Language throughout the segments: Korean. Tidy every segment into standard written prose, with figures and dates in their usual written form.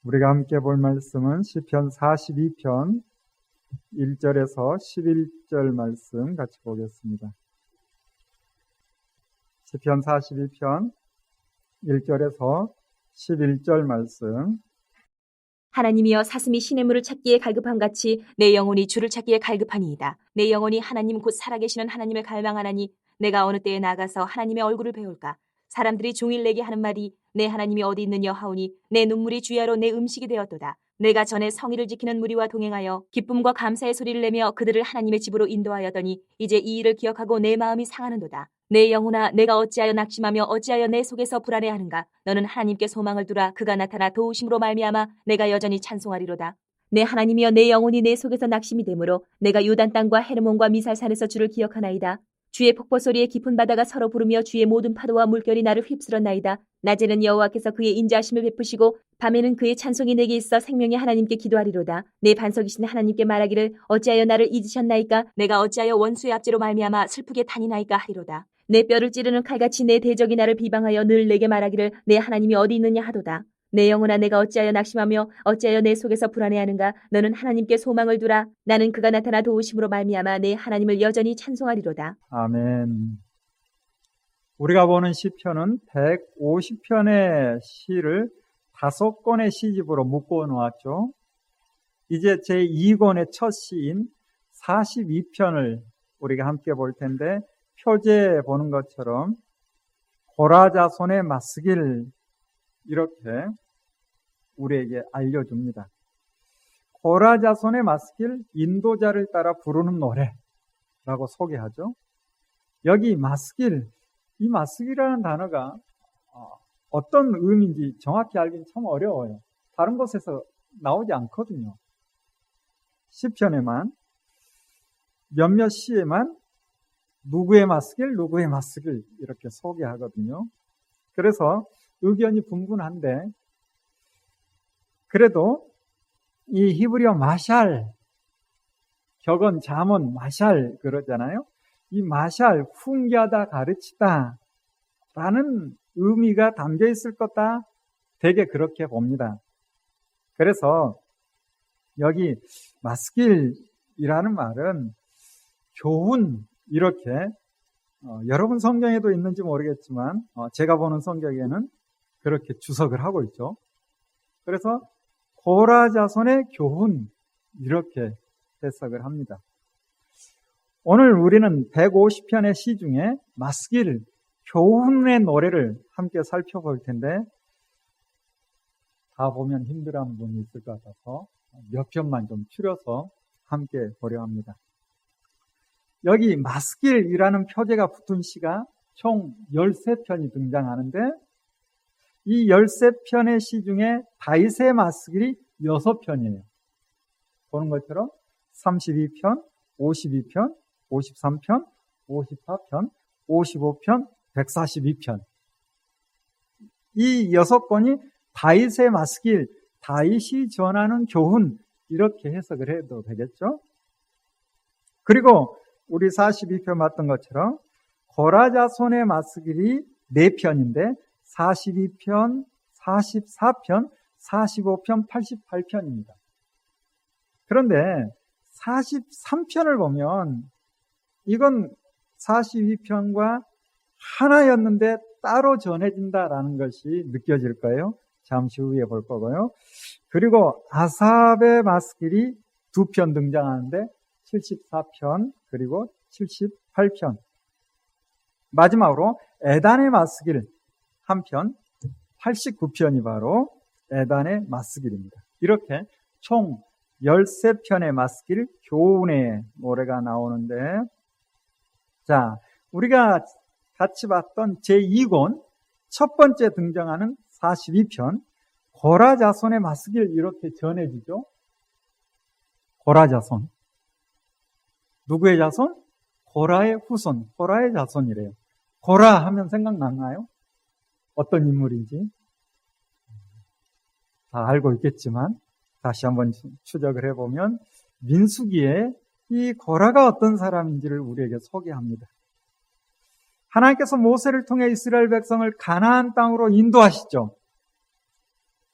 우리가 함께 볼 말씀은 시편 42편 1절에서 11절 말씀 같이 보겠습니다. 시편 42편 1절에서 11절 말씀. 하나님이여 사슴이 시냇물을 찾기에 갈급함같이 내 영혼이 주를 찾기에 갈급하니이다. 내 영혼이 하나님 곧 살아계시는 하나님을 갈망하나니 내가 어느 때에 나가서 하나님의 얼굴을 배울까. 사람들이 종일 내게 하는 말이 내 하나님이 어디 있느냐 하오니 내 눈물이 주야로 내 음식이 되었도다. 내가 전에 성의를 지키는 무리와 동행하여 기쁨과 감사의 소리를 내며 그들을 하나님의 집으로 인도하였더니 이제 이 일을 기억하고 내 마음이 상하는도다. 내 영혼아 내가 어찌하여 낙심하며 어찌하여 내 속에서 불안해하는가. 너는 하나님께 소망을 두라. 그가 나타나 도우심으로 말미암아 내가 여전히 찬송하리로다. 내 하나님이여 내 영혼이 내 속에서 낙심이 되므로 내가 요단 땅과 헤르몬과 미살산에서 주를 기억하나이다. 주의 폭포 소리에 깊은 바다가 서로 부르며 주의 모든 파도와 물결이 나를 휩쓸었나이다. 낮에는 여호와께서 그의 인자하심을 베푸시고 밤에는 그의 찬송이 내게 있어 생명의 하나님께 기도하리로다. 내 반석이신 하나님께 말하기를 어찌하여 나를 잊으셨나이까. 내가 어찌하여 원수의 압제로 말미암아 슬프게 탄이나이까 하리로다. 내 뼈를 찌르는 칼같이 내 대적이 나를 비방하여 늘 내게 말하기를 내 하나님이 어디 있느냐 하도다. 내 영혼아 내가 어찌하여 낙심하며 어찌하여 내 속에서 불안해하는가. 너는 하나님께 소망을 두라. 나는 그가 나타나 도우심으로 말미암아 내 하나님을 여전히 찬송하리로다. 아멘. 우리가 보는 시편은 150편의 시를 5권의 시집으로 묶어 놓았죠. 이제 제2권의 첫 시인 42편을 우리가 함께 볼 텐데, 표제에 보는 것처럼 고라자손의 맞쓰기를 이렇게 우리에게 알려줍니다. 고라자손의 맞쓰기를 인도자를 따라 부르는 노래라고 소개하죠. 여기 맞쓰기를, 이 맞쓰기라는 단어가 어떤 의미인지 정확히 알기는 참 어려워요. 다른 곳에서 나오지 않거든요. 시편에만, 몇몇 시에만 누구의 맞쓰기를 누구의 맞쓰기를 이렇게 소개하거든요. 그래서 의견이 분분한데, 그래도 이 히브리어 마샬, 격언, 잠언, 마샬 그러잖아요. 이 마샬, 훈계하다, 가르치다 라는 의미가 담겨 있을 거다, 되게 그렇게 봅니다. 그래서 여기 맞쓰기이라는 말은 교훈, 이렇게 여러분 성경에도 있는지 모르겠지만 제가 보는 성경에는 그렇게 주석을 하고 있죠. 그래서 고라자손의 교훈, 이렇게 해석을 합니다. 오늘 우리는 150편의 시 중에 맞쓰기를, 교훈의 노래를 함께 살펴볼 텐데, 다 보면 힘들어하는 분이 있을 것 같아서 몇 편만 좀 추려서 함께 보려 합니다. 여기 맞쓰기이라는 표제가 붙은 시가 총 13편이 등장하는데, 이 13편의 시 중에 다윗의 맞쓰기이 6편이에요. 보는 것처럼 32편, 52편, 53편, 54편, 55편, 142편. 이 6권이 다윗의 맞쓰기, 다윗이 전하는 교훈, 이렇게 해석을 해도 되겠죠? 그리고 우리 42편 봤던 것처럼 고라자손의 맞쓰기이 4편인데 42편, 44편, 45편, 88편입니다. 그런데 43편을 보면 이건 42편과 하나였는데 따로 전해진다라는 것이 느껴질 거예요. 잠시 후에 볼 거고요. 그리고 아삽의 맞쓰기이 2편 등장하는데 74편, 그리고 78편. 마지막으로 에단의 맞쓰기를 한 편, 89편이 바로 에단의 맞쓰기입니다. 이렇게 총 13편의 맞쓰기를 교훈의 노래가 나오는데, 자, 우리가 같이 봤던 제2권 첫 번째 등장하는 42편, 고라자손의 맞쓰기를 이렇게 전해지죠. 고라자손. 누구의 자손? 고라의 후손, 고라의 자손이래요. 고라 하면 생각나나요? 어떤 인물인지 다 알고 있겠지만 다시 한번 추적을 해보면 민수기에 이 고라가 어떤 사람인지를 우리에게 소개합니다. 하나님께서 모세를 통해 이스라엘 백성을 가나안 땅으로 인도하시죠.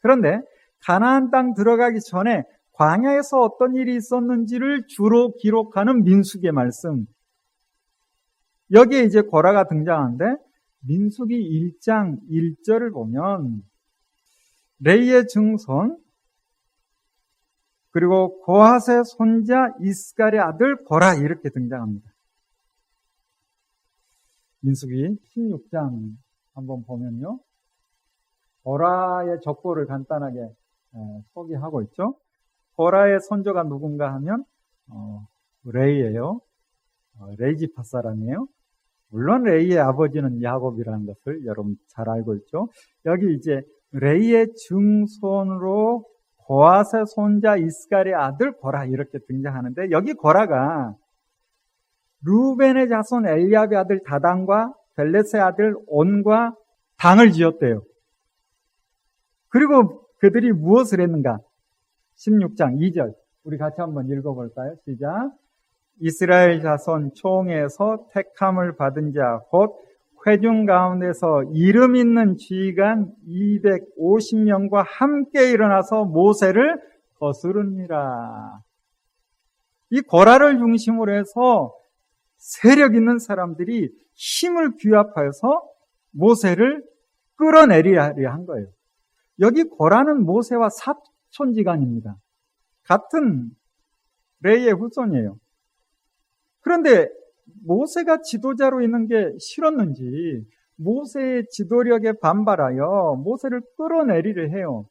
그런데 가나안 땅 들어가기 전에 광야에서 어떤 일이 있었는지를 주로 기록하는 민수기의 말씀. 여기에 이제 고라가 등장하는데 민수기 1장 1절을 보면 레이의 증손 그리고 고핫의 손자 이스갈의 아들 고라 이렇게 등장합니다. 민수기 16장 한번 보면요. 고라의 족보를 간단하게 소개하고 있죠. 고라의 손자가 누군가 하면 레이예요. 레이지파 사람이에요. 물론 레이의 아버지는 야곱이라는 것을 여러분 잘 알고 있죠. 여기 이제 레이의 증손으로 고핫의 손자 이스갈의 아들 고라 이렇게 등장하는데 여기 고라가 루벤의 자손 엘리압의 아들 다단과 벨렛의 아들 온과 당을 지었대요. 그리고 그들이 무엇을 했는가? 16장 2절 우리 같이 한번 읽어볼까요? 시작. 이스라엘 자손 총에서 택함을 받은 자 곧 회중 가운데서 이름 있는 지휘관 250명과 함께 일어나서 모세를 거스르니라. 이 고라를 중심으로 해서 세력 있는 사람들이 힘을 규합하여서 모세를 끌어내리려 한 거예요. 여기 고라는 모세와 사촌지간입니다. 같은 레이의 후손이에요. 그런데 모세가 지도자로 있는 게 싫었는지 모세의 지도력에 반발하여 모세를 끌어내리려 해요.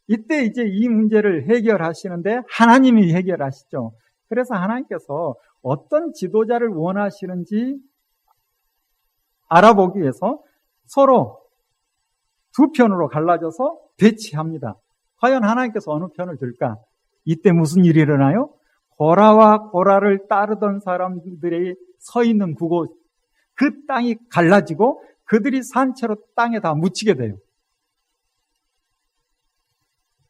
이때 이제 이 문제를 해결하시는데 하나님이 해결하시죠. 그래서 하나님께서 어떤 지도자를 원하시는지 알아보기 위해서 서로 두 편으로 갈라져서 대치합니다. 과연 하나님께서 어느 편을 들까? 이때 무슨 일이 일어나요? 고라와 고라를 따르던 사람들이 서 있는 그곳, 그 땅이 갈라지고 그들이 산채로 땅에 다 묻히게 돼요.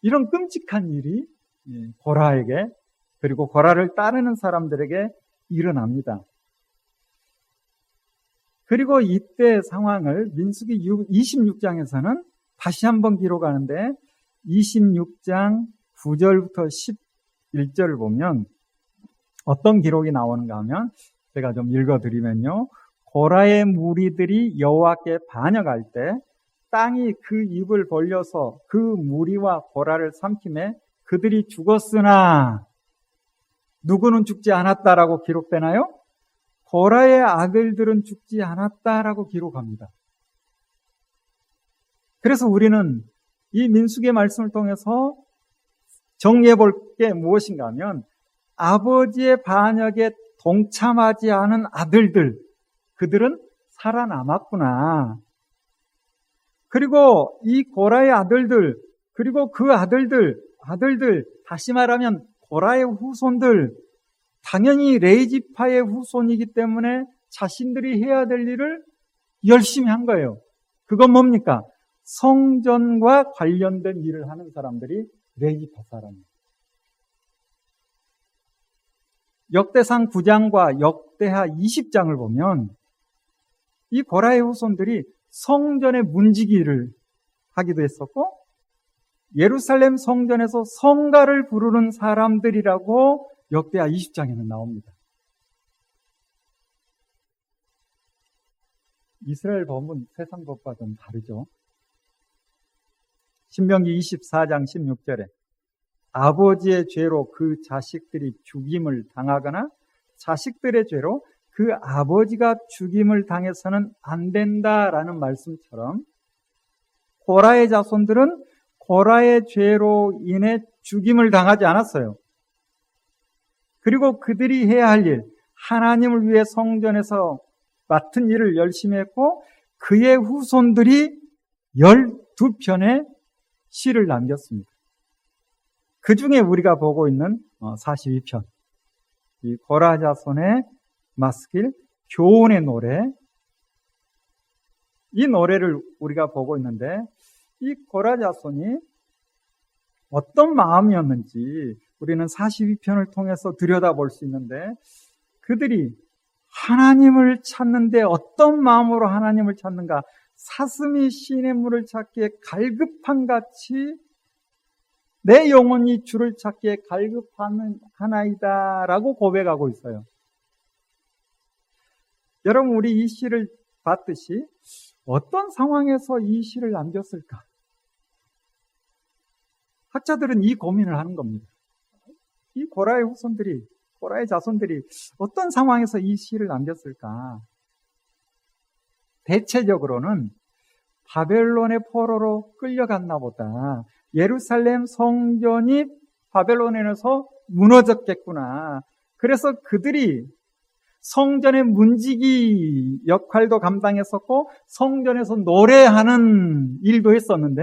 이런 끔찍한 일이 고라에게 그리고 고라를 따르는 사람들에게 일어납니다. 그리고 이때 상황을 민수기 26장에서는 다시 한번 기록하는데 26장 9절부터 11절을 보면 어떤 기록이 나오는가 하면 제가 좀 읽어드리면요. 고라의 무리들이 여호와께 반역할 때 땅이 그 입을 벌려서 그 무리와 고라를 삼키매 그들이 죽었으나 누구는 죽지 않았다라고 기록되나요? 고라의 아들들은 죽지 않았다라고 기록합니다. 그래서 우리는 이 민수기의 말씀을 통해서 정리해 볼 게 무엇인가 하면 아버지의 반역에 동참하지 않은 아들들, 그들은 살아남았구나. 그리고 이 고라의 아들들, 그리고 그 아들들, 다시 말하면 고라의 후손들, 당연히 레이지파의 후손이기 때문에 자신들이 해야 될 일을 열심히 한 거예요. 그건 뭡니까? 성전과 관련된 일을 하는 사람들이 레이지파 사람이에요. 역대상 9장과 역대하 20장을 보면 이 고라의 후손들이 성전의 문지기를 하기도 했었고 예루살렘 성전에서 성가를 부르는 사람들이라고 역대하 20장에는 나옵니다. 이스라엘 법은 세상 법과 좀 다르죠. 신명기 24장 16절에 아버지의 죄로 그 자식들이 죽임을 당하거나 자식들의 죄로 그 아버지가 죽임을 당해서는 안 된다라는 말씀처럼 고라의 자손들은 고라의 죄로 인해 죽임을 당하지 않았어요. 그리고 그들이 해야 할 일, 하나님을 위해 성전에서 맡은 일을 열심히 했고 그의 후손들이 12편의 시를 남겼습니다. 그 중에 우리가 보고 있는 42편, 이 고라 자손의 마스길, 교훈의 노래, 이 노래를 우리가 보고 있는데 이 고라 자손이 어떤 마음이었는지 우리는 42편을 통해서 들여다볼 수 있는데 그들이 하나님을 찾는데 어떤 마음으로 하나님을 찾는가? 사슴이 시냇물을 찾기에 갈급한 같이 내 영혼이 주를 찾기에 갈급하나이다 라고 고백하고 있어요. 여러분, 우리 이 시를 봤듯이 어떤 상황에서 이 시를 남겼을까? 학자들은 이 고민을 하는 겁니다. 이 고라의 후손들이, 고라의 자손들이 어떤 상황에서 이 시를 남겼을까? 대체적으로는 바벨론의 포로로 끌려갔나 보다. 예루살렘 성전이 바벨론에서 무너졌겠구나. 그래서 그들이 성전의 문지기 역할도 감당했었고 성전에서 노래하는 일도 했었는데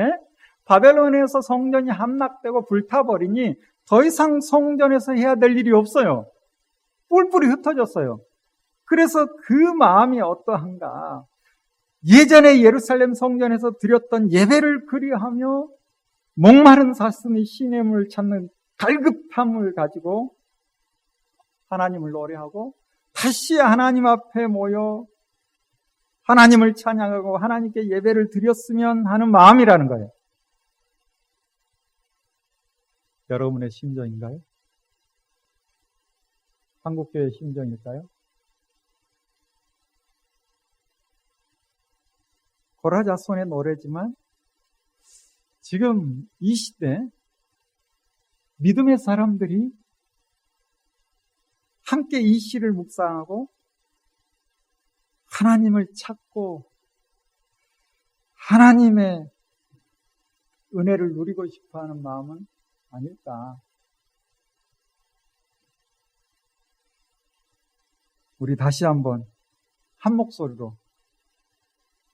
바벨론에서 성전이 함락되고 불타버리니 더 이상 성전에서 해야 될 일이 없어요. 뿔뿔이 흩어졌어요. 그래서 그 마음이 어떠한가? 예전에 예루살렘 성전에서 드렸던 예배를 그리하며 목마른 사슴이 시냇물을 찾는 갈급함을 가지고 하나님을 노래하고 다시 하나님 앞에 모여 하나님을 찬양하고 하나님께 예배를 드렸으면 하는 마음이라는 거예요. 여러분의 심정인가요? 한국교회의 심정일까요? 고라 자손의 노래지만 지금 이 시대 믿음의 사람들이 함께 이 시를 묵상하고 하나님을 찾고 하나님의 은혜를 누리고 싶어하는 마음은 아닐까. 우리 다시 한번 한 목소리로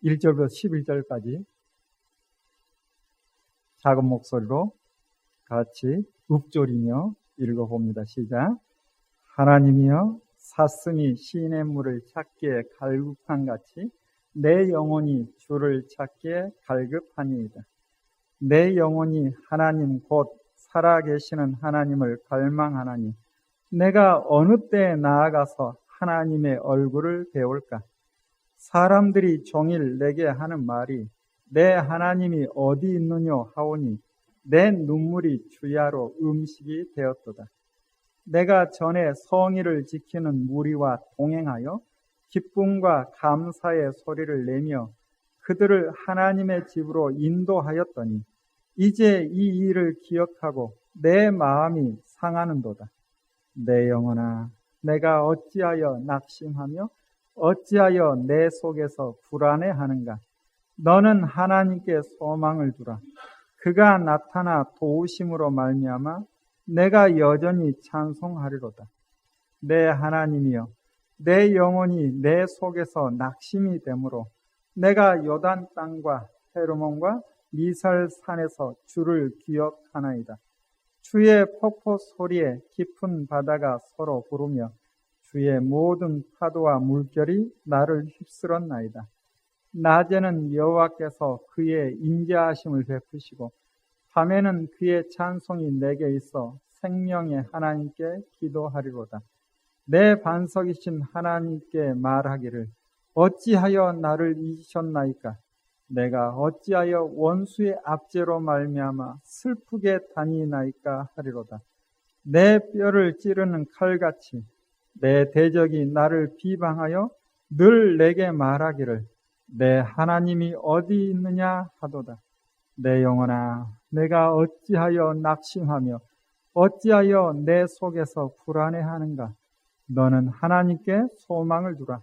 1절부터 11절까지 작은 목소리로 같이 읊조리며 읽어봅니다. 시작. 하나님이여, 사슴이 시냇물을 찾기에 갈급한 같이 내 영혼이 주를 찾기에 갈급하니이다. 내 영혼이 하나님 곧 살아계시는 하나님을 갈망하나니 내가 어느 때에 나아가서 하나님의 얼굴을 배울까? 사람들이 종일 내게 하는 말이 내 하나님이 어디 있느뇨 하오니 내 눈물이 주야로 음식이 되었도다. 내가 전에 성의를 지키는 무리와 동행하여 기쁨과 감사의 소리를 내며 그들을 하나님의 집으로 인도하였더니 이제 이 일을 기억하고 내 마음이 상하는도다. 내 영혼아, 내가 어찌하여 낙심하며 어찌하여 내 속에서 불안해하는가? 너는 하나님께 소망을 두라. 그가 나타나 도우심으로 말미암아 내가 여전히 찬송하리로다. 내 하나님이여, 내 영혼이 내 속에서 낙심이 되므로 내가 요단 땅과 헤르몬과 미살 산에서 주를 기억하나이다. 주의 폭포 소리에 깊은 바다가 서로 부르며 주의 모든 파도와 물결이 나를 휩쓸었나이다. 낮에는 여호와께서 그의 인자하심을 베푸시고 밤에는 그의 찬송이 내게 있어 생명의 하나님께 기도하리로다. 내 반석이신 하나님께 말하기를 어찌하여 나를 잊으셨나이까? 내가 어찌하여 원수의 압제로 말미암아 슬프게 다니나이까 하리로다. 내 뼈를 찌르는 칼같이 내 대적이 나를 비방하여 늘 내게 말하기를 내 하나님이 어디 있느냐 하도다. 내 영혼아, 내가 어찌하여 낙심하며 어찌하여 내 속에서 불안해하는가? 너는 하나님께 소망을 두라.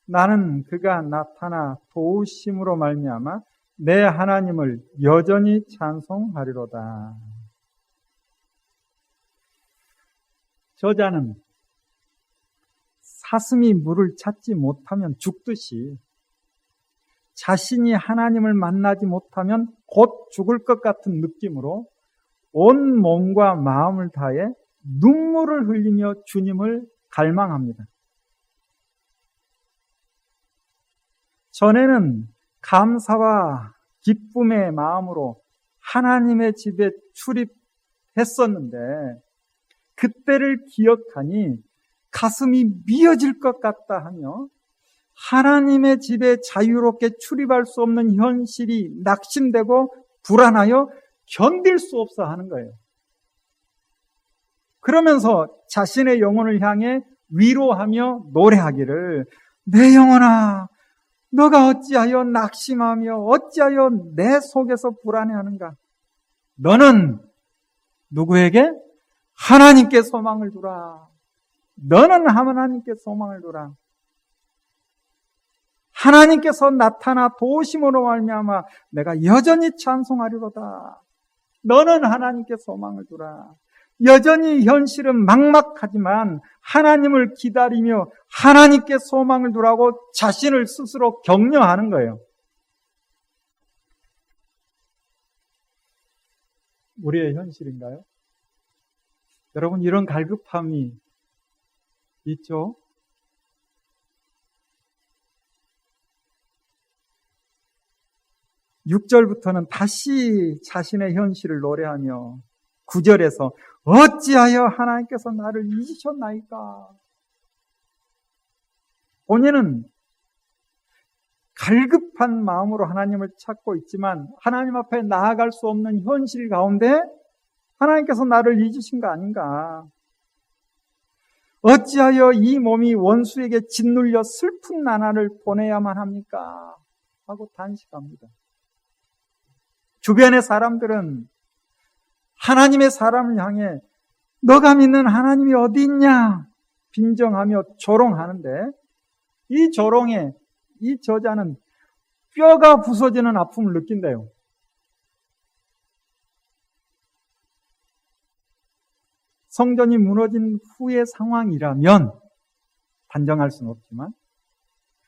나는 그가 나타나 도우심으로 말미암아 내 하나님을 여전히 찬송하리로다. 저자는 사슴이 물을 찾지 못하면 죽듯이 자신이 하나님을 만나지 못하면 곧 죽을 것 같은 느낌으로 온 몸과 마음을 다해 눈물을 흘리며 주님을 갈망합니다. 전에는 감사와 기쁨의 마음으로 하나님의 집에 출입했었는데 그때를 기억하니 가슴이 미어질 것 같다 하며 하나님의 집에 자유롭게 출입할 수 없는 현실이 낙심되고 불안하여 견딜 수 없어 하는 거예요. 그러면서 자신의 영혼을 향해 위로하며 노래하기를, 내 영혼아, 너가 어찌하여 낙심하며 어찌하여 내 속에서 불안해하는가? 너는 누구에게? 하나님께 소망을 두라. 너는 하나님께 소망을 두라. 하나님께서 나타나 도우심으로 말미암아 내가 여전히 찬송하리로다. 너는 하나님께 소망을 두라. 여전히 현실은 막막하지만 하나님을 기다리며 하나님께 소망을 두라고 자신을 스스로 격려하는 거예요. 우리의 현실인가요? 여러분, 이런 갈급함이 있죠? 6절부터는 다시 자신의 현실을 노래하며 9절에서 어찌하여 하나님께서 나를 잊으셨나이까? 본인은 갈급한 마음으로 하나님을 찾고 있지만 하나님 앞에 나아갈 수 없는 현실 가운데 하나님께서 나를 잊으신 거 아닌가? 어찌하여 이 몸이 원수에게 짓눌려 슬픈 나날을 보내야만 합니까? 하고 단식합니다. 주변의 사람들은 하나님의 사람을 향해 너가 믿는 하나님이 어디 있냐? 빈정하며 조롱하는데 이 조롱에 이 저자는 뼈가 부서지는 아픔을 느낀대요. 성전이 무너진 후의 상황이라면 단정할 수는 없지만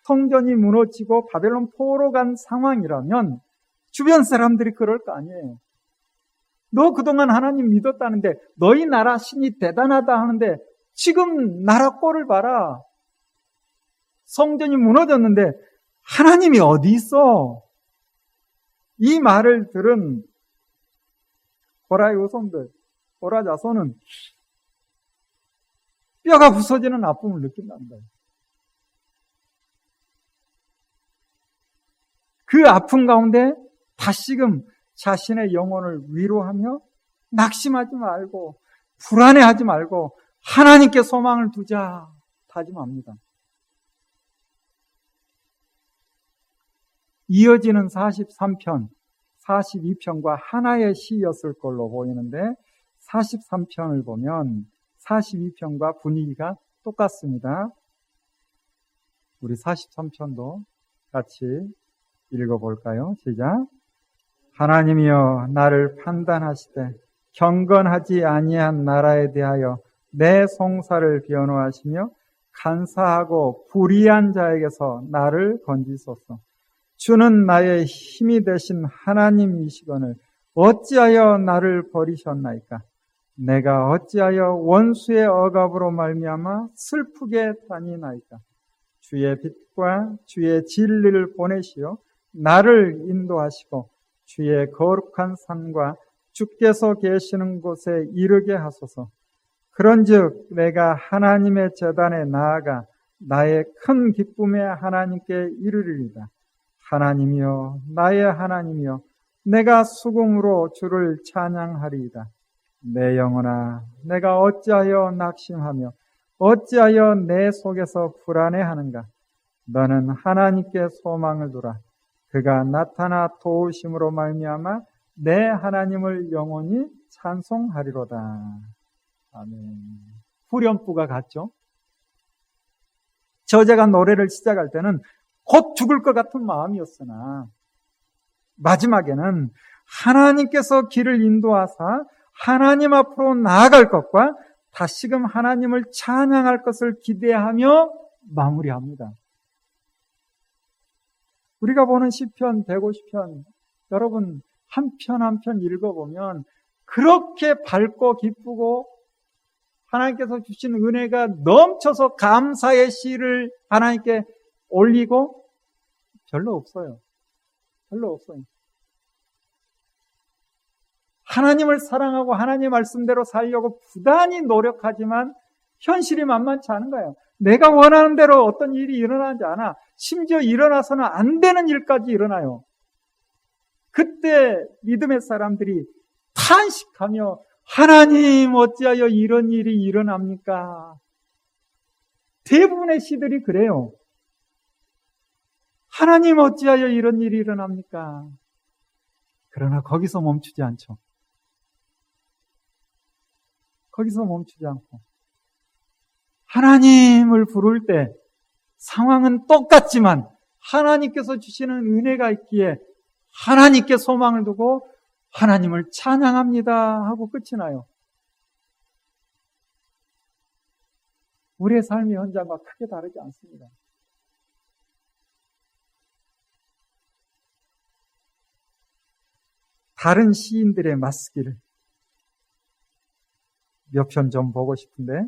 성전이 무너지고 바벨론 포로 간 상황이라면 주변 사람들이 그럴 거 아니에요. 너 그동안 하나님 믿었다는데 너희 나라 신이 대단하다 하는데 지금 나라 꼴을 봐라. 성전이 무너졌는데 하나님이 어디 있어? 이 말을 들은 고라의 후손들, 고라 자손은 뼈가 부서지는 아픔을 느낀다는 거예요. 그 아픔 가운데 다시금 자신의 영혼을 위로하며 낙심하지 말고 불안해하지 말고 하나님께 소망을 두자 다짐합니다. 이어지는 43편, 42편과 하나의 시였을 걸로 보이는데 43편을 보면 42편과 분위기가 똑같습니다. 우리 43편도 같이 읽어볼까요? 시작. 하나님이여 나를 판단하시되 경건하지 아니한 나라에 대하여 내 송사를 변호하시며 간사하고 불의한 자에게서 나를 건지소서. 주는 나의 힘이 되신 하나님이시거늘 어찌하여 나를 버리셨나이까? 내가 어찌하여 원수의 억압으로 말미암아 슬프게 다니나이까? 주의 빛과 주의 진리를 보내시어 나를 인도하시고 주의 거룩한 산과 주께서 계시는 곳에 이르게 하소서. 그런즉 내가 하나님의 제단에 나아가 나의 큰 기쁨에 하나님께 이르리이다. 하나님이여 나의 하나님이여 내가 수금으로 주를 찬양하리이다. 내 영혼아 내가 어찌하여 낙심하며 어찌하여 내 속에서 불안해하는가? 너는 하나님께 소망을 두라. 그가 나타나 도우심으로 말미암아 내 하나님을 영원히 찬송하리로다. 아멘. 후렴부가 같죠? 저자가 노래를 시작할 때는 곧 죽을 것 같은 마음이었으나 마지막에는 하나님께서 길을 인도하사 하나님 앞으로 나아갈 것과 다시금 하나님을 찬양할 것을 기대하며 마무리합니다. 우리가 보는 시편 150편 여러분 한 편 한 편 읽어보면 그렇게 밝고 기쁘고 하나님께서 주신 은혜가 넘쳐서 감사의 시를 하나님께 올리고 별로 없어요. 별로 없어요. 하나님을 사랑하고 하나님의 말씀대로 살려고 부단히 노력하지만 현실이 만만치 않은 거예요. 내가 원하는 대로 어떤 일이 일어나지 않아. 심지어 일어나서는 안 되는 일까지 일어나요. 그때 믿음의 사람들이 탄식하며 하나님 어찌하여 이런 일이 일어납니까? 대부분의 시들이 그래요. 하나님 어찌하여 이런 일이 일어납니까? 그러나 거기서 멈추지 않죠. 거기서 멈추지 않고 하나님을 부를 때 상황은 똑같지만 하나님께서 주시는 은혜가 있기에 하나님께 소망을 두고 하나님을 찬양합니다 하고 끝이 나요. 우리의 삶의 현장과 크게 다르지 않습니다. 다른 시인들의 맞쓰기를 몇 편 좀 보고 싶은데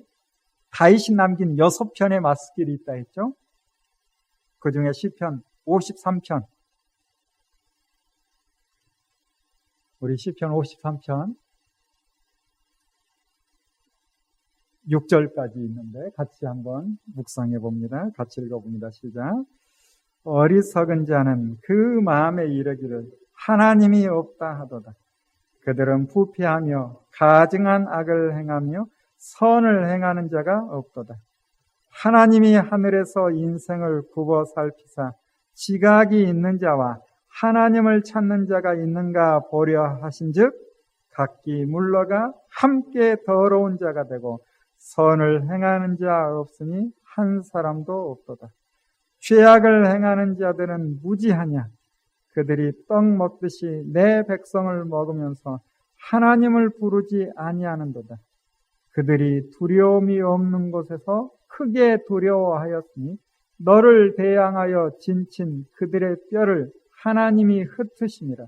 다윗이 남긴 6편의 맞쓰기를 있다 했죠. 그 중에 시편 53편, 우리 시편 53편 6절까지 있는데 같이 한번 묵상해 봅니다. 같이 읽어봅니다. 시작. 어리석은 자는 그 마음에 이르기를 하나님이 없다 하도다. 그들은 부패하며 가증한 악을 행하며 선을 행하는 자가 없도다. 하나님이 하늘에서 인생을 굽어 살피사 지각이 있는 자와 하나님을 찾는 자가 있는가 보려 하신즉 각기 물러가 함께 더러운 자가 되고 선을 행하는 자 없으니 한 사람도 없도다. 죄악을 행하는 자들은 무지하냐? 그들이 떡 먹듯이 내 백성을 먹으면서 하나님을 부르지 아니하는도다. 그들이 두려움이 없는 곳에서 크게 두려워하였으니 너를 대항하여 진친 그들의 뼈를 하나님이 흩으시니라.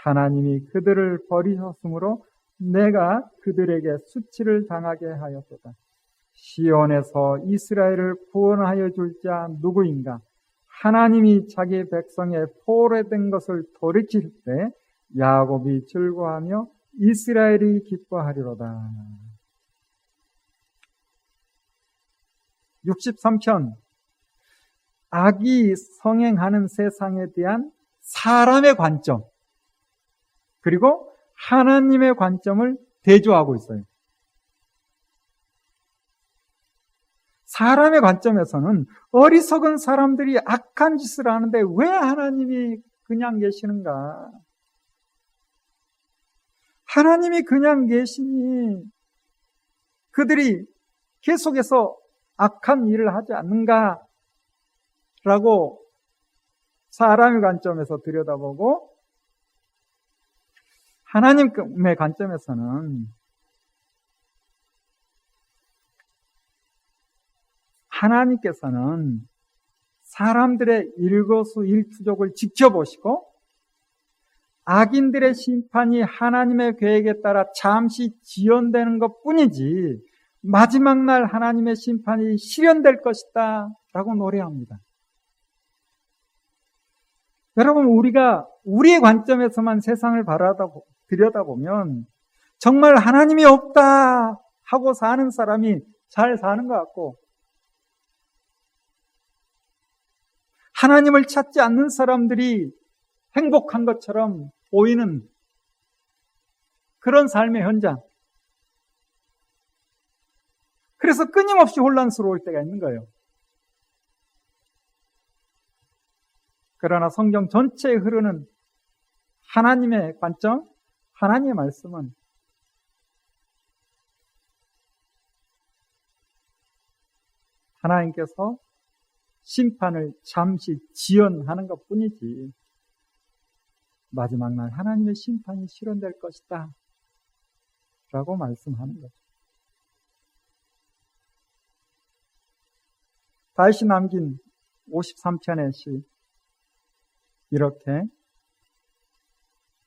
하나님이 그들을 버리셨으므로 내가 그들에게 수치를 당하게 하였도다. 시온에서 이스라엘을 구원하여 줄 자 누구인가? 하나님이 자기 백성의 포로된 것을 돌이킬 때 야곱이 즐거워하며 이스라엘이 기뻐하리로다. 63편 악이 성행하는 세상에 대한 사람의 관점 그리고 하나님의 관점을 대조하고 있어요. 사람의 관점에서는 어리석은 사람들이 악한 짓을 하는데 왜 하나님이 그냥 계시는가? 하나님이 그냥 계시니 그들이 계속해서 악한 일을 하지 않는가? 라고 사람의 관점에서 들여다보고 하나님의 관점에서는 하나님께서는 사람들의 일거수일투족을 지켜보시고 악인들의 심판이 하나님의 계획에 따라 잠시 지연되는 것 뿐이지 마지막 날 하나님의 심판이 실현될 것이다 라고 노래합니다. 여러분, 우리가 우리의 관점에서만 세상을 들여다보면 정말 하나님이 없다 하고 사는 사람이 잘 사는 것 같고 하나님을 찾지 않는 사람들이 행복한 것처럼 보이는 그런 삶의 현장. 그래서 끊임없이 혼란스러울 때가 있는 거예요. 그러나 성경 전체에 흐르는 하나님의 관점, 하나님의 말씀은 하나님께서 심판을 잠시 지연하는 것 뿐이지 마지막 날 하나님의 심판이 실현될 것이다 라고 말씀하는 거죠. 다윗이 남긴 53편의 시 이렇게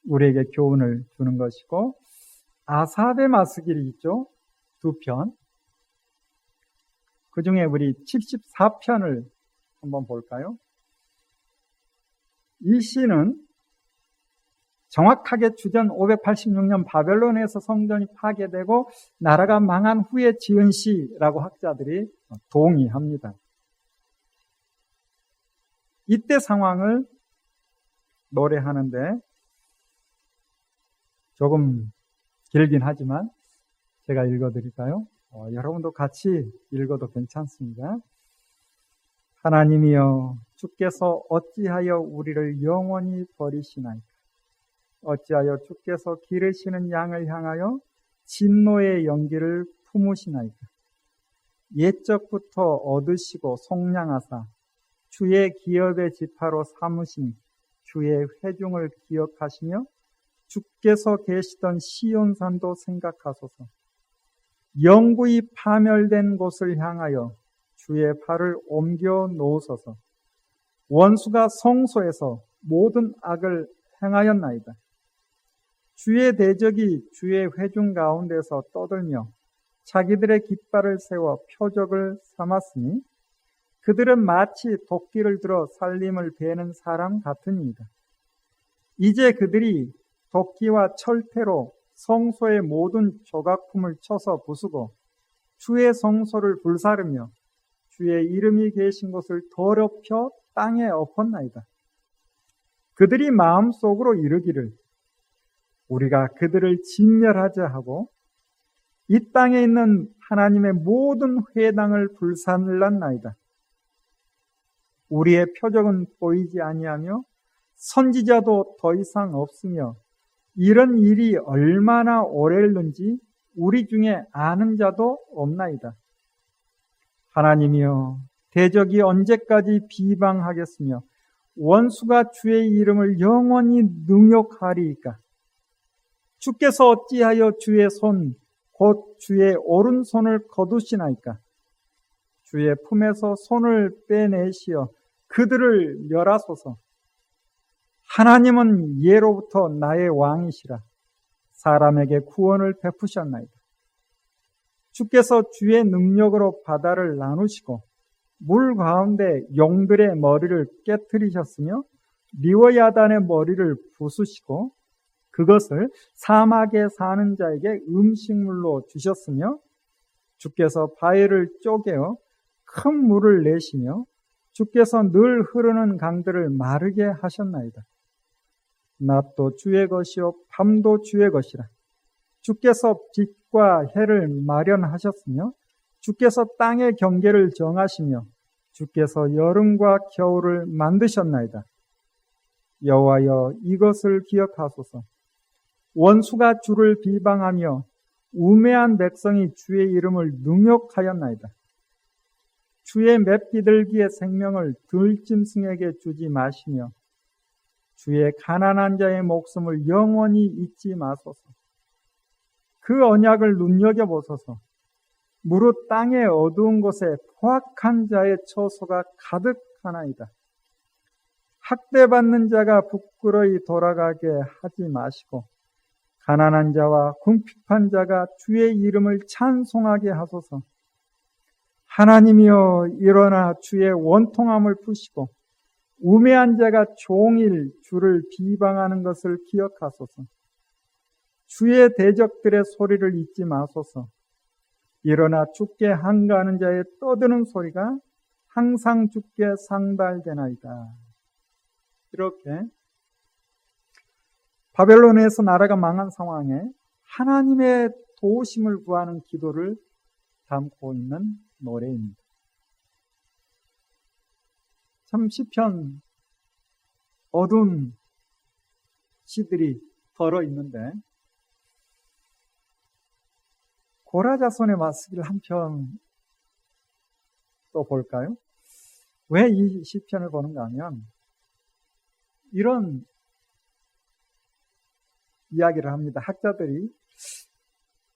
우리에게 교훈을 주는 것이고 아삽의 맞쓰기를 있죠. 2편. 그 중에 우리 74편을 한번 볼까요? 이 시는 정확하게 주전 586년 바벨론에서 성전이 파괴되고 나라가 망한 후에 지은 시라고 학자들이 동의합니다. 이때 상황을 노래하는데 조금 길긴 하지만 제가 읽어드릴까요? 여러분도 같이 읽어도 괜찮습니다. 하나님이여, 주께서 어찌하여 우리를 영원히 버리시나이까? 어찌하여 주께서 기르시는 양을 향하여 진노의 연기를 품으시나이까? 옛적부터 얻으시고 속량하사 주의 기업의 지파로 삼으신 주의 회중을 기억하시며 주께서 계시던 시온산도 생각하소서. 영구히 파멸된 곳을 향하여 주의 팔을 옮겨 놓으소서. 원수가 성소에서 모든 악을 행하였나이다. 주의 대적이 주의 회중 가운데서 떠들며 자기들의 깃발을 세워 표적을 삼았으니 그들은 마치 도끼를 들어 살림을 베는 사람 같으니이다. 이제 그들이 도끼와 철퇴로 성소의 모든 조각품을 쳐서 부수고 주의 성소를 불사르며 주의 이름이 계신 곳을 더럽혀 땅에 엎었나이다. 그들이 마음속으로 이르기를 우리가 그들을 진멸하자 하고 이 땅에 있는 하나님의 모든 회당을 불살랐나이다. 우리의 표적은 보이지 아니하며 선지자도 더 이상 없으며 이런 일이 얼마나 오래일는지 우리 중에 아는 자도 없나이다. 하나님이여, 대적이 언제까지 비방하겠으며 원수가 주의 이름을 영원히 능욕하리이까? 주께서 어찌하여 주의 손, 곧 주의 오른손을 거두시나이까? 주의 품에서 손을 빼내시어 그들을 멸하소서. 하나님은 예로부터 나의 왕이시라. 사람에게 구원을 베푸셨나이다. 주께서 주의 능력으로 바다를 나누시고 물 가운데 용들의 머리를 깨뜨리셨으며 리워야단의 머리를 부수시고 그것을 사막에 사는 자에게 음식물로 주셨으며 주께서 바위를 쪼개어 큰 물을 내시며 주께서 늘 흐르는 강들을 마르게 하셨나이다. 낮도 주의 것이요 밤도 주의 것이라. 주께서 빛과 해를 마련하셨으며 주께서 땅의 경계를 정하시며 주께서 여름과 겨울을 만드셨나이다. 여호와여, 이것을 기억하소서. 원수가 주를 비방하며 우매한 백성이 주의 이름을 능욕하였나이다. 주의 맵비들기의 생명을 들짐승에게 주지 마시며 주의 가난한 자의 목숨을 영원히 잊지 마소서. 그 언약을 눈여겨보소서. 무릇 땅의 어두운 곳에 포악한 자의 처소가 가득하나이다. 학대받는 자가 부끄러이 돌아가게 하지 마시고 가난한 자와 궁핍한 자가 주의 이름을 찬송하게 하소서. 하나님이여, 일어나 주의 원통함을 푸시고 우매한 자가 종일 주를 비방하는 것을 기억하소서. 주의 대적들의 소리를 잊지 마소서. 일어나 주께 항거하는 자의 떠드는 소리가 항상 주께 상달되나이다. 이렇게 바벨론에서 나라가 망한 상황에 하나님의 도우심을 구하는 기도를 담고 있는 노래입니다. 참 시편 어두운 시들이 덜어 있는데 고라자손의 맞서기를 한 편 또 볼까요? 왜 이 시편을 보는가 하면 이런 이야기를 합니다. 학자들이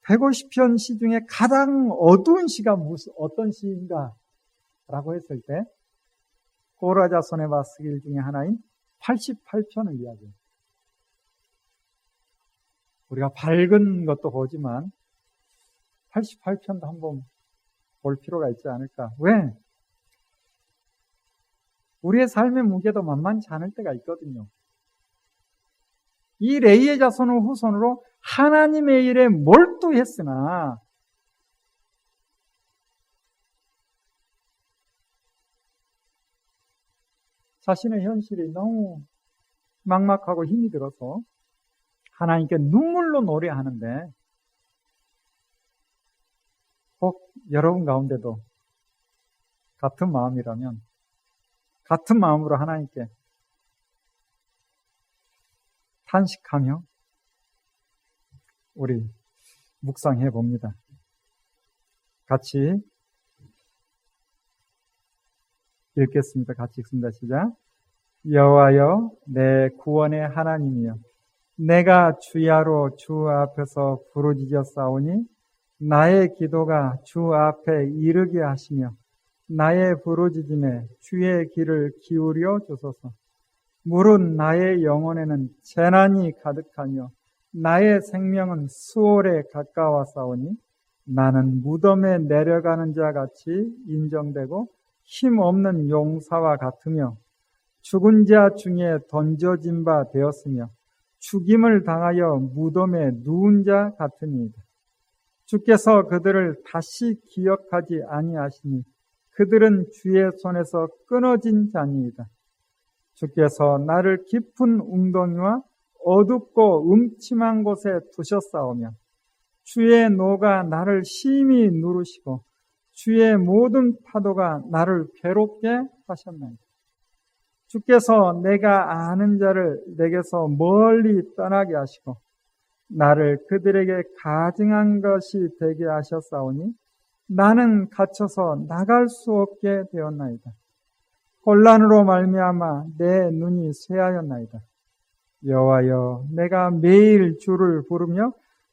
150편 시 중에 가장 어두운 시가 어떤 시인가 라고 했을 때 고라자손의 맞서기 중에 하나인 88편을 이야기해요. 우리가 밝은 것도 보지만 88편도 한번 볼 필요가 있지 않을까. 왜? 우리의 삶의 무게도 만만치 않을 때가 있거든요. 이 레위의 자손의 후손으로 하나님의 일에 몰두했으나 자신의 현실이 너무 막막하고 힘이 들어서 하나님께 눈물로 노래하는데, 혹 여러분 가운데도 같은 마음이라면 같은 마음으로 하나님께 탄식하며 우리 묵상해 봅니다. 같이 읽겠습니다. 같이 읽습니다. 시작. 여호와여, 내 구원의 하나님이여, 내가 주야로 주 앞에서 부르짖어 싸우니 나의 기도가 주 앞에 이르게 하시며 나의 부르짖음에 주의 귀를 기울여 주소서. 물은 나의 영혼에는 재난이 가득하며 나의 생명은 수월에 가까워싸우니 나는 무덤에 내려가는 자 같이 인정되고 힘없는 용사와 같으며 죽은 자 중에 던져진 바 되었으며 죽임을 당하여 무덤에 누운 자 같으니이다. 주께서 그들을 다시 기억하지 아니하시니 그들은 주의 손에서 끊어진 자니이다. 주께서 나를 깊은 웅덩이와 어둡고 음침한 곳에 두셨사오며 주의 노가 나를 심히 누르시고 주의 모든 파도가 나를 괴롭게 하셨나이다. 주께서 내가 아는 자를 내게서 멀리 떠나게 하시고 나를 그들에게 가증한 것이 되게 하셨사오니 나는 갇혀서 나갈 수 없게 되었나이다. 혼란으로 말미암아 내 눈이 쇠하였나이다. 여호와여, 내가 매일 주를 부르며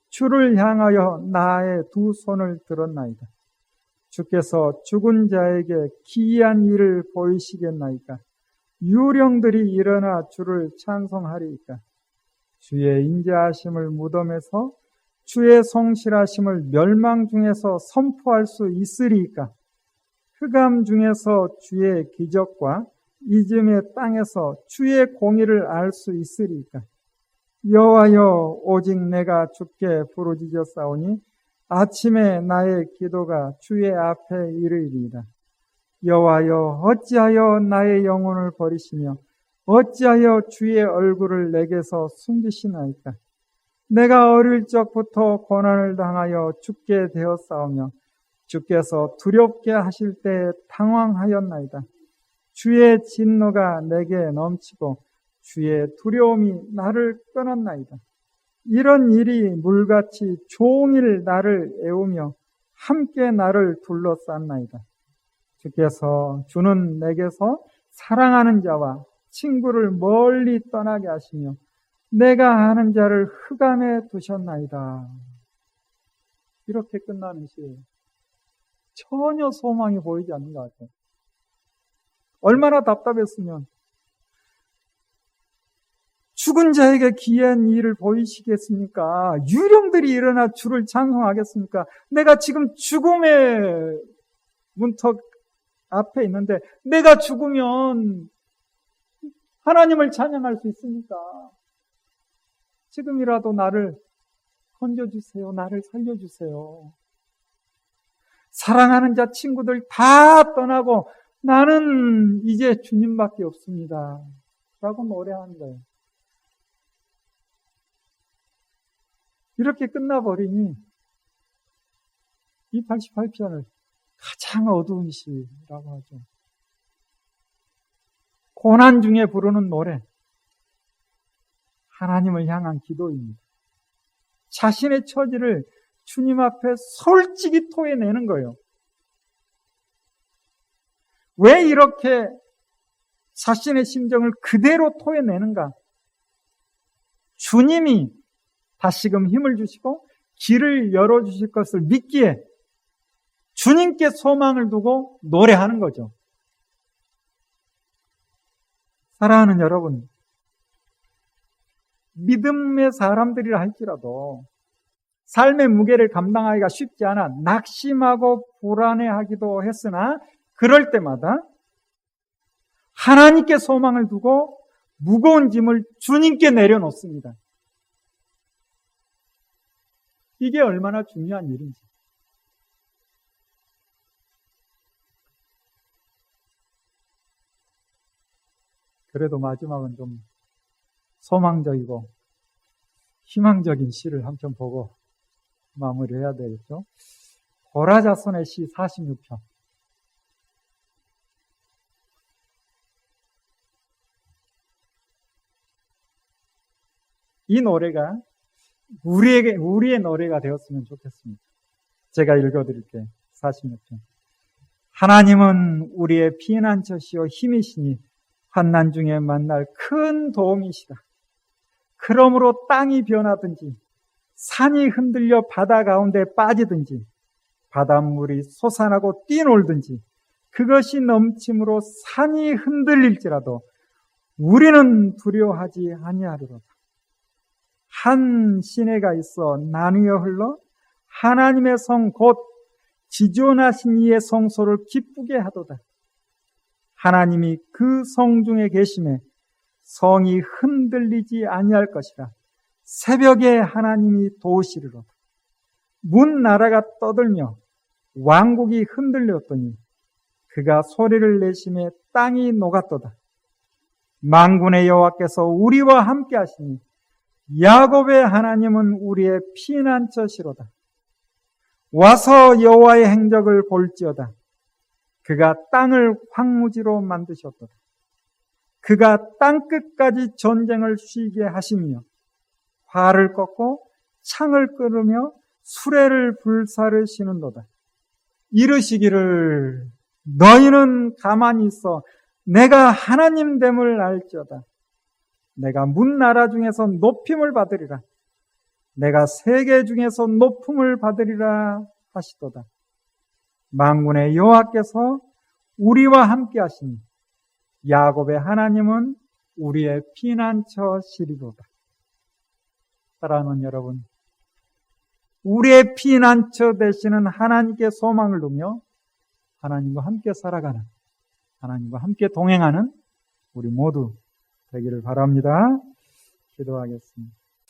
주를 향하여 나의 두 손을 들었나이다. 주께서 죽은 자에게 기이한 일을 보이시겠나이까? 유령들이 일어나 주를 찬송하리이까? 주의 인자하심을 무덤에서 주의 성실하심을 멸망 중에서 선포할 수 있으리이까? 흑암 중에서 주의 기적과 이즘의 땅에서 주의 공의를 알 수 있으리이까? 여호와여, 오직 내가 주께 부르짖어 싸우니 아침에 나의 기도가 주의 앞에 이르리이다. 여호와여, 어찌하여 나의 영혼을 버리시며 어찌하여 주의 얼굴을 내게서 숨기시나이까? 내가 어릴 적부터 고난을 당하여 죽게 되었사오며 주께서 두렵게 하실 때 당황하였나이다. 주의 진노가 내게 넘치고 주의 두려움이 나를 끊었나이다. 이런 일이 물같이 종일 나를 애우며 함께 나를 둘러쌌나이다. 주는 내게서 사랑하는 자와 친구를 멀리 떠나게 하시며 내가 아는 자를 흑암에 두셨나이다. 이렇게 끝나는 시예요. 전혀 소망이 보이지 않는 것 같아요. 얼마나 답답했으면 죽은 자에게 기이한 일을 보이시겠습니까? 유령들이 일어나 주를 찬송하겠습니까? 내가 지금 죽음의 문턱 앞에 있는데 내가 죽으면 하나님을 찬양할 수 있습니까? 지금이라도 나를 건져주세요. 나를 살려주세요. 사랑하는 자 친구들 다 떠나고 나는 이제 주님밖에 없습니다. 라고 노래하는 거예요. 이렇게 끝나버리니 이 88편을 가장 어두운 시라고 하죠. 고난 중에 부르는 노래, 하나님을 향한 기도입니다. 자신의 처지를 주님 앞에 솔직히 토해내는 거예요. 왜 이렇게 자신의 심정을 그대로 토해내는가? 주님이 다시금 힘을 주시고 길을 열어주실 것을 믿기에 주님께 소망을 두고 노래하는 거죠. 사랑하는 여러분, 믿음의 사람들이라 할지라도 삶의 무게를 감당하기가 쉽지 않아 낙심하고 불안해하기도 했으나 그럴 때마다 하나님께 소망을 두고 무거운 짐을 주님께 내려놓습니다. 이게 얼마나 중요한 일인지. 그래도 마지막은 좀 소망적이고 희망적인 시를 한 편 보고 마무리해야 되겠죠. 고라자손의 시 46편. 이 노래가 우리의 노래가 되었으면 좋겠습니다. 제가 읽어드릴게요. 46편. 하나님은 우리의 피난처시요 힘이시니 환난 중에 만날 큰 도움이시다. 그러므로 땅이 변하든지 산이 흔들려 바다 가운데 빠지든지 바닷물이 솟아나고 뛰놀든지 그것이 넘침으로 산이 흔들릴지라도 우리는 두려워하지 아니하리로다. 한 시내가 있어 나누어 흘러 하나님의 성 곧 지존하신 이의 성소를 기쁘게 하도다. 하나님이 그 성 중에 계심에 성이 흔들리지 아니할 것이라. 새벽에 하나님이 도우시리로다. 문 나라가 떠들며 왕국이 흔들렸더니 그가 소리를 내심에 땅이 녹았도다. 만군의 여호와께서 우리와 함께 하시니 야곱의 하나님은 우리의 피난처시로다. 와서 여호와의 행적을 볼지어다. 그가 땅을 황무지로 만드셨도다. 그가 땅끝까지 전쟁을 쉬게 하시며 활을 꺾고 창을 끊으며 수레를 불사르시는도다. 이르시기를 너희는 가만히 있어 내가 하나님 됨을 알지어다. 내가 문나라 중에서 높임을 받으리라. 내가 세계 중에서 높음을 받으리라 하시도다. 만군의 여호와께서 우리와 함께 하시니 야곱의 하나님은 우리의 피난처시리로다. 사랑하는 여러분, 우리의 피난처 되시는 하나님께 소망을 두며 하나님과 함께 살아가는, 하나님과 함께 동행하는 우리 모두 되기를 바랍니다. 기도하겠습니다.